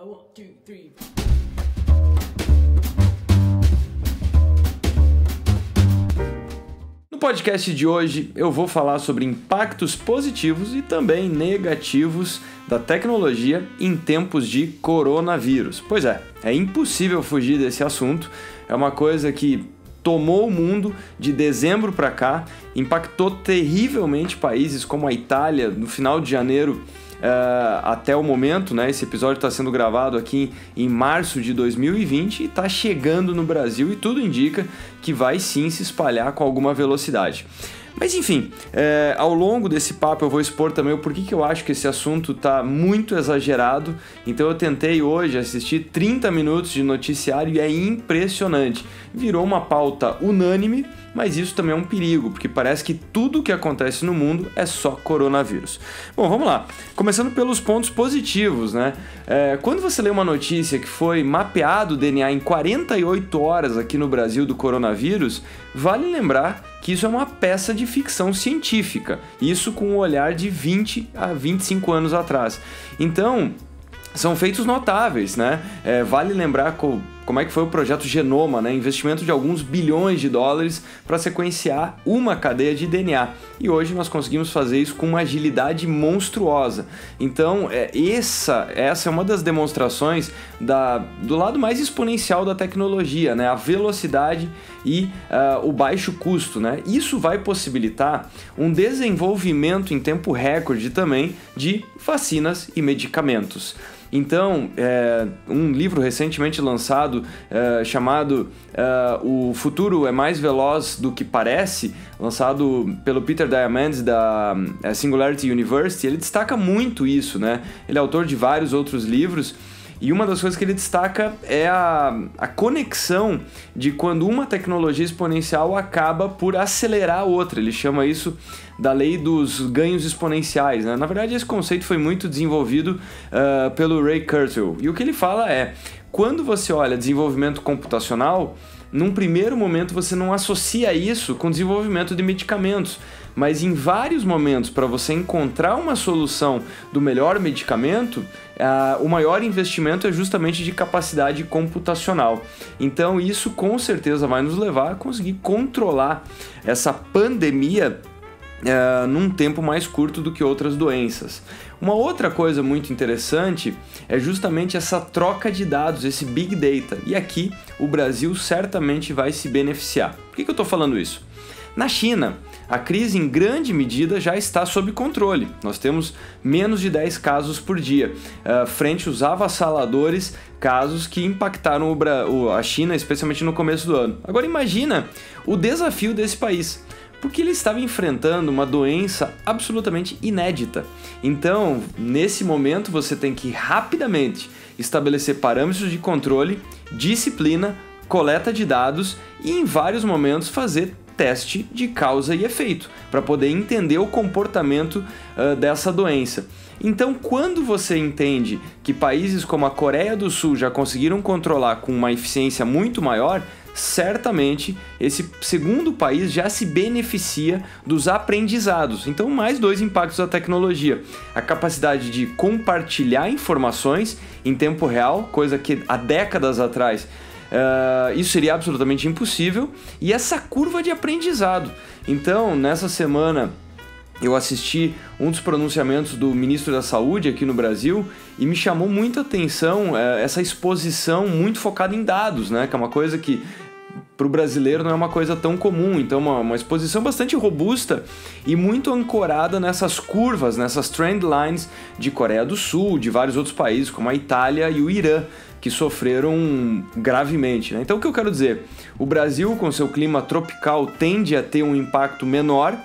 1, 2, 3. No podcast de hoje eu vou falar sobre impactos positivos e também negativos da tecnologia em tempos de coronavírus. Pois é impossível fugir desse assunto, é uma coisa que tomou o mundo de dezembro para cá, impactou terrivelmente países como a Itália no final de janeiro até o momento, né? Esse episódio está sendo gravado aqui em março de 2020 e está chegando no Brasil e tudo indica que vai sim se espalhar com alguma velocidade. Mas enfim, ao longo desse papo eu vou expor também o porquê que eu acho que esse assunto está muito exagerado. Então eu tentei hoje assistir 30 minutos de noticiário e é impressionante. Virou uma pauta unânime, mas isso também é um perigo, porque parece que tudo o que acontece no mundo é só coronavírus. Bom, vamos lá. Começando pelos pontos positivos, né? Quando você lê uma notícia que foi mapeado o DNA em 48 horas aqui no Brasil do coronavírus, vale lembrar que isso é uma peça de ficção científica, isso com um olhar de 20 a 25 anos atrás. Então, são feitos notáveis, né? Vale lembrar como é que foi o projeto Genoma, né? Investimento de alguns bilhões de dólares para sequenciar uma cadeia de DNA. E hoje nós conseguimos fazer isso com uma agilidade monstruosa. Então, essa é uma das demonstrações do lado mais exponencial da tecnologia, né? A velocidade e o baixo custo, né? Isso vai possibilitar um desenvolvimento em tempo recorde também de vacinas e medicamentos. Então, um livro recentemente lançado chamado O Futuro é Mais Veloz do que Parece, lançado pelo Peter Diamandis da Singularity University, ele destaca muito isso, né? Ele é autor de vários outros livros e uma das coisas que ele destaca é a conexão de quando uma tecnologia exponencial acaba por acelerar a outra. Ele chama isso da lei dos ganhos exponenciais, né? Na verdade, esse conceito foi muito desenvolvido pelo Ray Kurzweil. E o que ele fala é, quando você olha desenvolvimento computacional, num primeiro momento você não associa isso com desenvolvimento de medicamentos, mas em vários momentos, para você encontrar uma solução do melhor medicamento, o maior investimento é justamente de capacidade computacional. Então isso com certeza vai nos levar a conseguir controlar essa pandemia num tempo mais curto do que outras doenças. Uma outra coisa muito interessante é justamente essa troca de dados, esse Big Data. E aqui o Brasil certamente vai se beneficiar. Por que eu estou falando isso? Na China, a crise em grande medida já está sob controle. Nós temos menos de 10 casos por dia, frente aos avassaladores casos que impactaram a China, especialmente no começo do ano. Agora imagina o desafio desse país, porque ele estava enfrentando uma doença absolutamente inédita. Então, nesse momento, você tem que rapidamente estabelecer parâmetros de controle, disciplina, coleta de dados e, em vários momentos, fazer teste de causa e efeito, para poder entender o comportamento dessa doença. Então, quando você entende que países como a Coreia do Sul já conseguiram controlar com uma eficiência muito maior, certamente esse segundo país já se beneficia dos aprendizados. Então, mais dois impactos da tecnologia: a capacidade de compartilhar informações em tempo real, coisa que há décadas atrás isso seria absolutamente impossível, e essa curva de aprendizado. Então, nessa semana eu assisti um dos pronunciamentos do ministro da Saúde aqui no Brasil e me chamou muita atenção essa exposição muito focada em dados, né? Que é uma coisa que para o brasileiro não é uma coisa tão comum. Então, uma exposição bastante robusta e muito ancorada nessas curvas, nessas trend lines de Coreia do Sul, de vários outros países como a Itália e o Irã, que sofreram gravemente, né? Então, o que eu quero dizer? O Brasil, com seu clima tropical, tende a ter um impacto menor.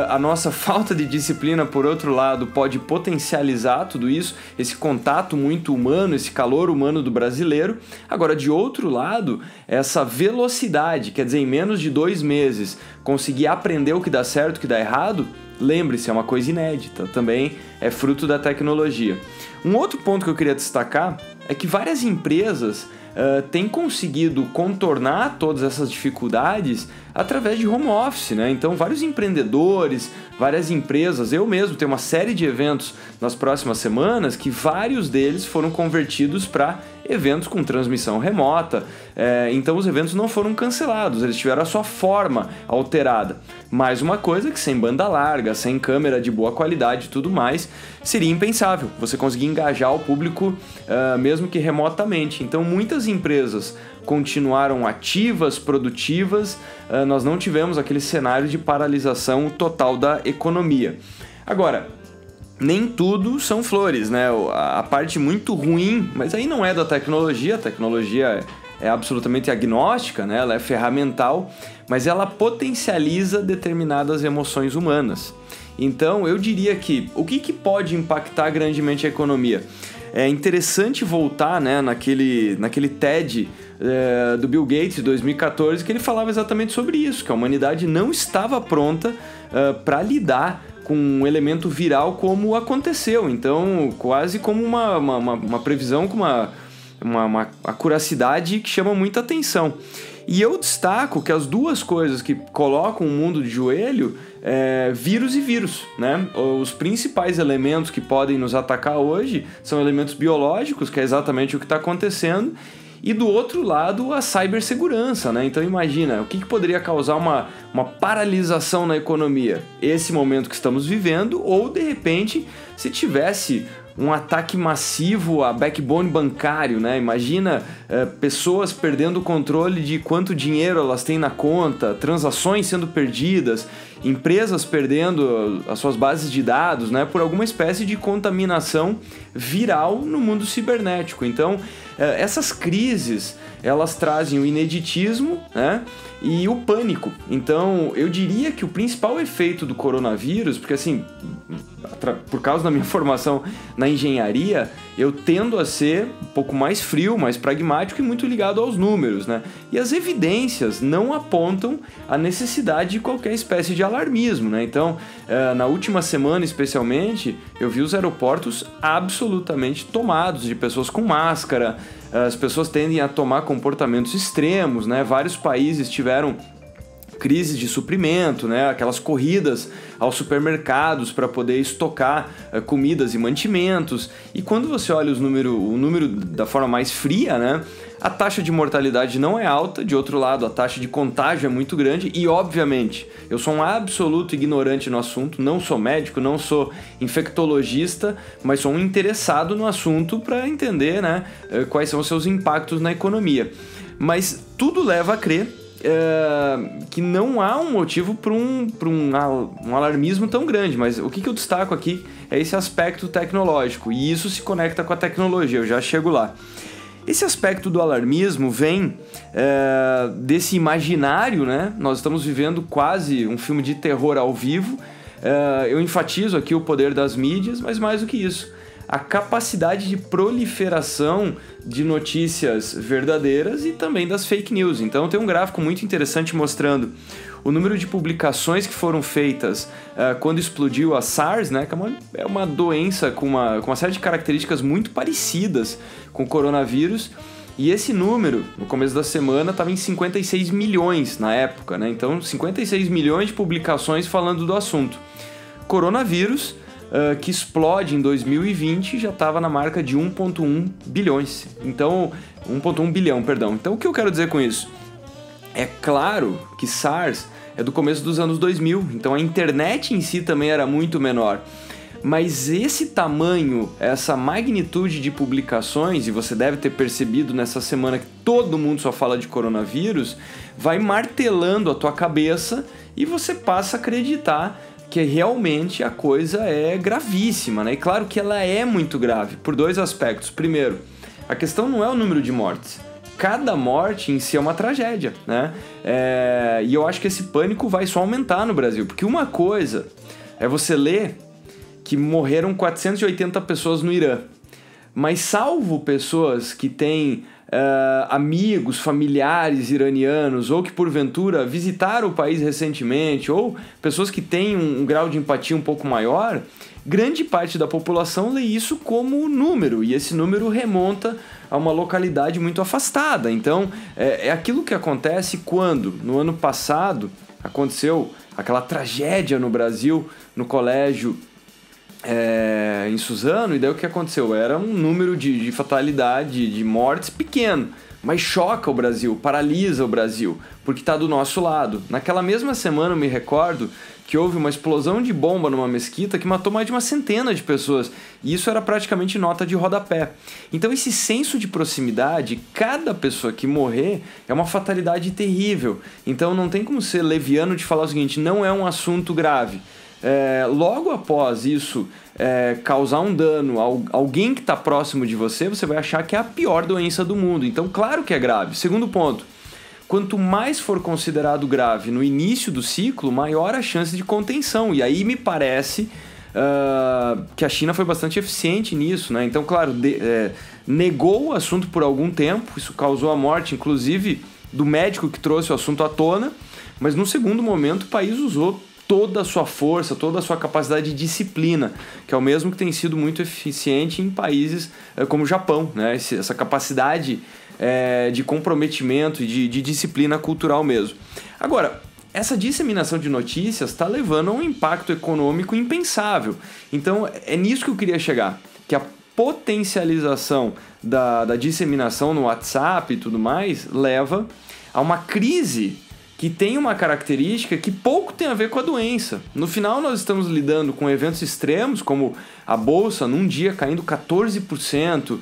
A nossa falta de disciplina, por outro lado, pode potencializar tudo isso, esse contato muito humano, esse calor humano do brasileiro. Agora, de outro lado, essa velocidade, quer dizer, em menos de 2 meses, conseguir aprender o que dá certo, o que dá errado, lembre-se, é uma coisa inédita, também é fruto da tecnologia. Um outro ponto que eu queria destacar é que várias empresas tem conseguido contornar todas essas dificuldades através de home office, né? Então, vários empreendedores, várias empresas, eu mesmo tenho uma série de eventos nas próximas semanas que vários deles foram convertidos para eventos com transmissão remota. Então, os eventos não foram cancelados, eles tiveram a sua forma alterada. Mais uma coisa que sem banda larga, sem câmera de boa qualidade e tudo mais, seria impensável você conseguir engajar o público mesmo que remotamente. Então, muitas empresas continuaram ativas, produtivas, nós não tivemos aquele cenário de paralisação total da economia. Agora, nem tudo são flores, né? A parte muito ruim, mas aí não é da tecnologia, a tecnologia é absolutamente agnóstica, né? Ela é ferramental, mas ela potencializa determinadas emoções humanas. Então, eu diria que o que pode impactar grandemente a economia? É interessante voltar, né, naquele TED do Bill Gates de 2014, que ele falava exatamente sobre isso, que a humanidade não estava pronta para lidar com um elemento viral como aconteceu. Então, quase como uma previsão com uma acuracidade que chama muita atenção. E eu destaco que as duas coisas que colocam o mundo de joelho vírus e vírus, né? Os principais elementos que podem nos atacar hoje são elementos biológicos, que é exatamente o que está acontecendo, e do outro lado a cibersegurança, né? Então imagina, o que poderia causar uma paralisação na economia? Esse momento que estamos vivendo, ou de repente, se tivesse um ataque massivo a backbone bancário, né? Imagina pessoas perdendo o controle de quanto dinheiro elas têm na conta, transações sendo perdidas, empresas perdendo as suas bases de dados, né? Por alguma espécie de contaminação viral no mundo cibernético. Então, essas crises, elas trazem o ineditismo, né? E o pânico. Então, eu diria que o principal efeito do coronavírus, porque assim, por causa da minha formação na engenharia, eu tendo a ser um pouco mais frio, mais pragmático e muito ligado aos números, né? E as evidências não apontam a necessidade de qualquer espécie de alarmismo, né? Então, na última semana especialmente, eu vi os aeroportos absolutamente tomados de pessoas com máscara. As pessoas tendem a tomar comportamentos extremos, né? Vários países tiveram crises de suprimento, né? Aquelas corridas aos supermercados para poder estocar comidas e mantimentos. E quando você olha o número da forma mais fria, né? A taxa de mortalidade não é alta, de outro lado a taxa de contágio é muito grande e, obviamente, eu sou um absoluto ignorante no assunto, não sou médico, não sou infectologista, mas sou um interessado no assunto para entender, né, quais são os seus impactos na economia. Mas tudo leva a crer que não há um motivo para um alarmismo tão grande, mas o que eu destaco aqui é esse aspecto tecnológico, e isso se conecta com a tecnologia, eu já chego lá. Esse aspecto do alarmismo vem desse imaginário, né? Nós estamos vivendo quase um filme de terror ao vivo. Eu enfatizo aqui o poder das mídias, mas mais do que isso, a capacidade de proliferação de notícias verdadeiras e também das fake news. Então tem um gráfico muito interessante mostrando o número de publicações que foram feitas quando explodiu a SARS, né, que é uma doença com uma série de características muito parecidas com o coronavírus, e esse número, no começo da semana, estava em 56 milhões na época, né? Então 56 milhões de publicações falando do assunto. Coronavírus, que explode em 2020, já estava na marca de 1,1 bilhões. Então, 1,1 bilhão, perdão. Então, o que eu quero dizer com isso? É claro que SARS é do começo dos anos 2000, então a internet em si também era muito menor. Mas esse tamanho, essa magnitude de publicações, e você deve ter percebido nessa semana que todo mundo só fala de coronavírus, vai martelando a tua cabeça e você passa a acreditar que realmente a coisa é gravíssima, né? E claro que ela é muito grave, por dois aspectos. Primeiro, a questão não é o número de mortes. Cada morte em si é uma tragédia, né? E eu acho que esse pânico vai só aumentar no Brasil, porque uma coisa é você ler que morreram 480 pessoas no Irã, mas salvo pessoas que têm amigos, familiares iranianos, ou que porventura visitaram o país recentemente, ou pessoas que têm um grau de empatia um pouco maior, grande parte da população lê isso como número, e esse número remonta a uma localidade muito afastada. Então, é aquilo que acontece quando, no ano passado, aconteceu aquela tragédia no Brasil, no colégio em Suzano, e daí o que aconteceu? Era um número de fatalidade, de mortes pequeno, mas choca o Brasil, paralisa o Brasil, porque está do nosso lado. Naquela mesma semana, eu me recordo que houve uma explosão de bomba numa mesquita que matou mais de uma centena de pessoas, e isso era praticamente nota de rodapé. Então esse senso de proximidade, cada pessoa que morrer é uma fatalidade terrível. Então não tem como ser leviano de falar o seguinte: não é um assunto grave. Logo após isso causar um dano a alguém que está próximo de você, você vai achar que é a pior doença do mundo. Então, claro que é grave. Segundo ponto, quanto mais for considerado grave no início do ciclo, maior a chance de contenção. E aí me parece que a China foi bastante eficiente nisso, né? Então, claro, negou o assunto por algum tempo, isso causou a morte, inclusive, do médico que trouxe o assunto à tona, mas no segundo momento o país usou toda a sua força, toda a sua capacidade de disciplina, que é o mesmo que tem sido muito eficiente em países como o Japão, né? Essa capacidade de comprometimento e de disciplina cultural mesmo. Agora, essa disseminação de notícias está levando a um impacto econômico impensável. Então, é nisso que eu queria chegar, que a potencialização da disseminação no WhatsApp e tudo mais leva a uma crise que tem uma característica que pouco tem a ver com a doença. No final, nós estamos lidando com eventos extremos, como a Bolsa num dia caindo 14%,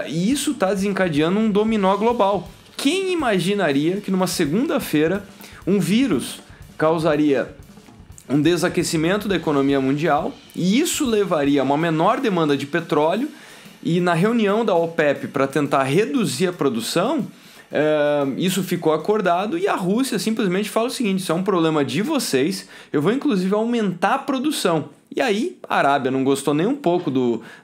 e isso está desencadeando um dominó global. Quem imaginaria que numa segunda-feira um vírus causaria um desaquecimento da economia mundial, e isso levaria a uma menor demanda de petróleo, e na reunião da OPEP para tentar reduzir a produção, isso ficou acordado, e a Rússia simplesmente fala o seguinte: isso é um problema de vocês, eu vou inclusive aumentar a produção. E aí a Arábia não gostou nem um pouco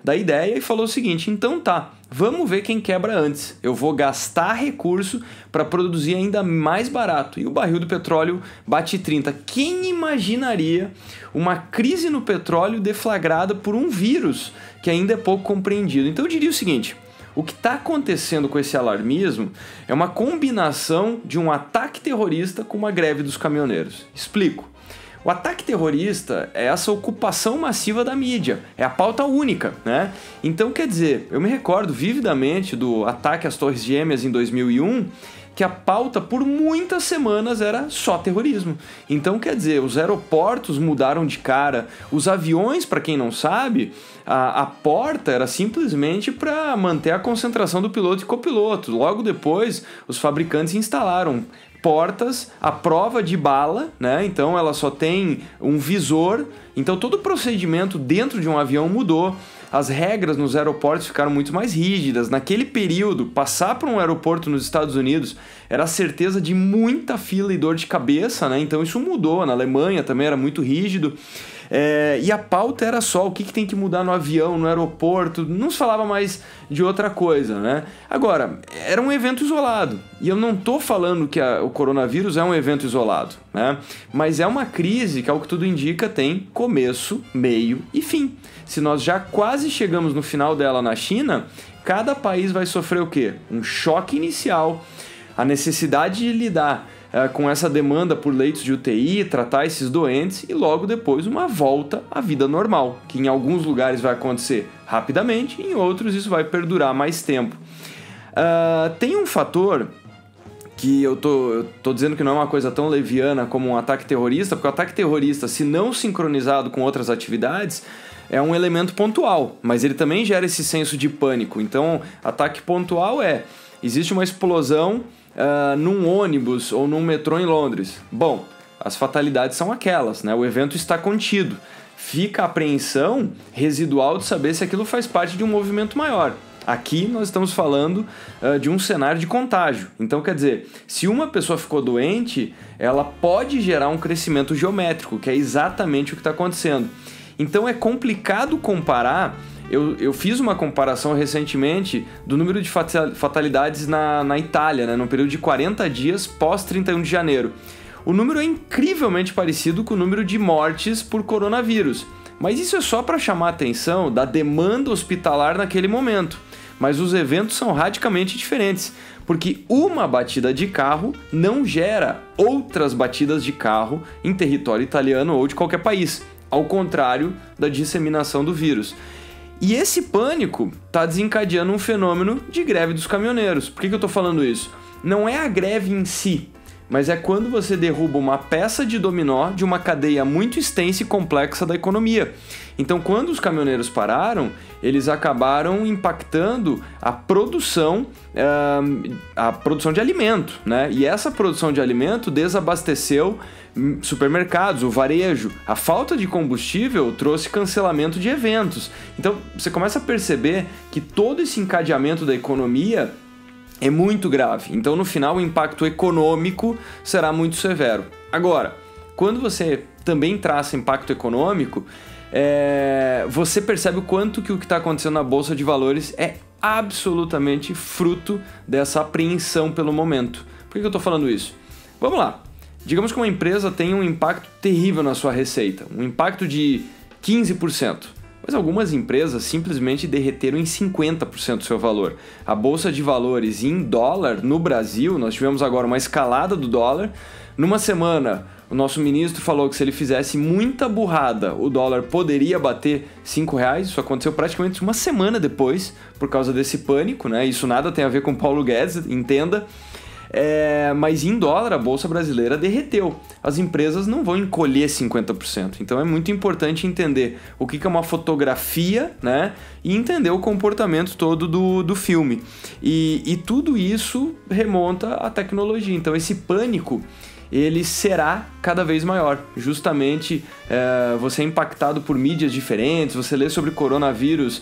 da ideia e falou o seguinte: então tá, vamos ver quem quebra antes, eu vou gastar recurso para produzir ainda mais barato. E o barril do petróleo bate 30. Quem imaginaria uma crise no petróleo deflagrada por um vírus que ainda é pouco compreendido? Então eu diria o seguinte: o que está acontecendo com esse alarmismo é uma combinação de um ataque terrorista com uma greve dos caminhoneiros. Explico. O ataque terrorista é essa ocupação massiva da mídia, é a pauta única, né? Então, quer dizer, eu me recordo vividamente do ataque às Torres Gêmeas em 2001, que a pauta por muitas semanas era só terrorismo. Então, quer dizer, os aeroportos mudaram de cara, os aviões, para quem não sabe, a porta era simplesmente para manter a concentração do piloto e copiloto. Logo depois, os fabricantes instalaram portas à prova de bala, né? Então ela só tem um visor, então todo o procedimento dentro de um avião mudou. As regras nos aeroportos ficaram muito mais rígidas. Naquele período, passar por um aeroporto nos Estados Unidos era a certeza de muita fila e dor de cabeça, né? Então isso mudou. Na Alemanha também era muito rígido. E a pauta era só o que tem que mudar no avião, no aeroporto, não se falava mais de outra coisa, né? Agora, era um evento isolado, e eu não estou falando que o coronavírus é um evento isolado, né? Mas é uma crise que, ao que tudo indica, tem começo, meio e fim. Se nós já quase chegamos no final dela na China, cada país vai sofrer o quê? Um choque inicial, a necessidade de lidar com essa demanda por leitos de UTI, tratar esses doentes, e logo depois uma volta à vida normal, que em alguns lugares vai acontecer rapidamente, em outros isso vai perdurar mais tempo. Tem um fator que eu tô dizendo que não é uma coisa tão leviana como um ataque terrorista, porque o ataque terrorista, se não sincronizado com outras atividades, é um elemento pontual, mas ele também gera esse senso de pânico. Então, ataque pontual existe uma explosão num ônibus ou num metrô em Londres. Bom, as fatalidades são aquelas, né? O evento está contido. Fica a apreensão residual de saber se aquilo faz parte de um movimento maior. Aqui nós estamos falando de um cenário de contágio. Então, quer dizer, se uma pessoa ficou doente, ela pode gerar um crescimento geométrico, que é exatamente o que está acontecendo. Então é complicado comparar. Eu fiz uma comparação recentemente do número de fatalidades na Itália, né, no período de 40 dias pós 31 de janeiro. O número é incrivelmente parecido com o número de mortes por coronavírus. Mas isso é só para chamar a atenção da demanda hospitalar naquele momento. Mas os eventos são radicalmente diferentes, porque uma batida de carro não gera outras batidas de carro em território italiano ou de qualquer país, ao contrário da disseminação do vírus. E esse pânico está desencadeando um fenômeno de greve dos caminhoneiros. Por que eu estou falando isso? Não é a greve em si, mas é quando você derruba uma peça de dominó de uma cadeia muito extensa e complexa da economia. Então, quando os caminhoneiros pararam, eles acabaram impactando a produção de alimento, né? E essa produção de alimento desabasteceu supermercados, o varejo. A falta de combustível trouxe cancelamento de eventos. Então, você começa a perceber que todo esse encadeamento da economia é muito grave. Então, no final, o impacto econômico será muito severo. Agora, quando você também traça impacto econômico, você percebe o quanto que o que está acontecendo na Bolsa de Valores é absolutamente fruto dessa apreensão pelo momento. Por que eu estou falando isso? Vamos lá. Digamos que uma empresa tem um impacto terrível na sua receita, um impacto de 15%. Mas algumas empresas simplesmente derreteram em 50% do seu valor. A Bolsa de Valores em dólar no Brasil, nós tivemos agora uma escalada do dólar. Numa semana, o nosso ministro falou que se ele fizesse muita burrada, o dólar poderia bater R$5. Isso aconteceu praticamente uma semana depois, por causa desse pânico, né? Isso nada tem a ver com Paulo Guedes, entenda. Mas em dólar a Bolsa Brasileira derreteu. As empresas não vão encolher 50%. Então é muito importante entender o que é uma fotografia, né? E entender o comportamento todo do filme. E tudo isso remonta à tecnologia. Então esse pânico, ele será cada vez maior. Justamente você é impactado por mídias diferentes, você lê sobre coronavírus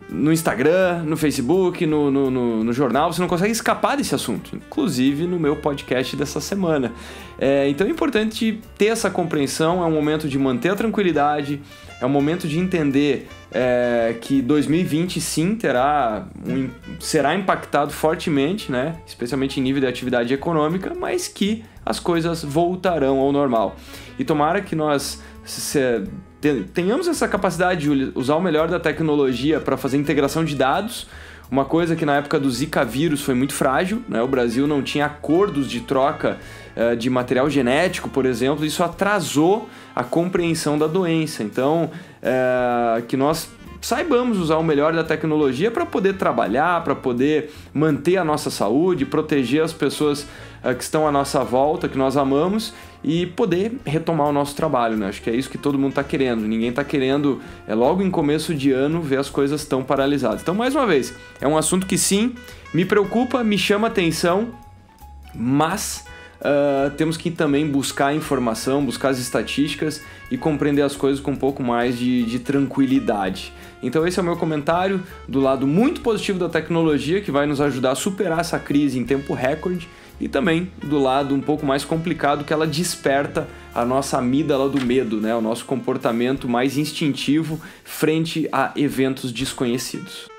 no Instagram, no Facebook, no jornal, você não consegue escapar desse assunto, inclusive no meu podcast dessa semana. Então é importante ter essa compreensão, é um momento de manter a tranquilidade, é um momento de entender que 2020 sim será impactado fortemente, né? Especialmente em nível de atividade econômica, mas que as coisas voltarão ao normal. E tomara que nós tenhamos essa capacidade de usar o melhor da tecnologia para fazer integração de dados, uma coisa que na época do Zika vírus foi muito frágil, né? O Brasil não tinha acordos de troca de material genético, por exemplo, isso atrasou a compreensão da doença. Então, que nós saibamos usar o melhor da tecnologia para poder trabalhar, para poder manter a nossa saúde, proteger as pessoas que estão à nossa volta, que nós amamos, e poder retomar o nosso trabalho, né? Acho que é isso que todo mundo está querendo. Ninguém está querendo, logo em começo de ano, ver as coisas tão paralisadas. Então, mais uma vez, é um assunto que sim, me preocupa, me chama atenção, mas temos que também buscar informação, buscar as estatísticas e compreender as coisas com um pouco mais de tranquilidade. Então esse é o meu comentário do lado muito positivo da tecnologia, que vai nos ajudar a superar essa crise em tempo recorde, e também do lado um pouco mais complicado, que ela desperta a nossa amígdala do medo, né? O nosso comportamento mais instintivo frente a eventos desconhecidos.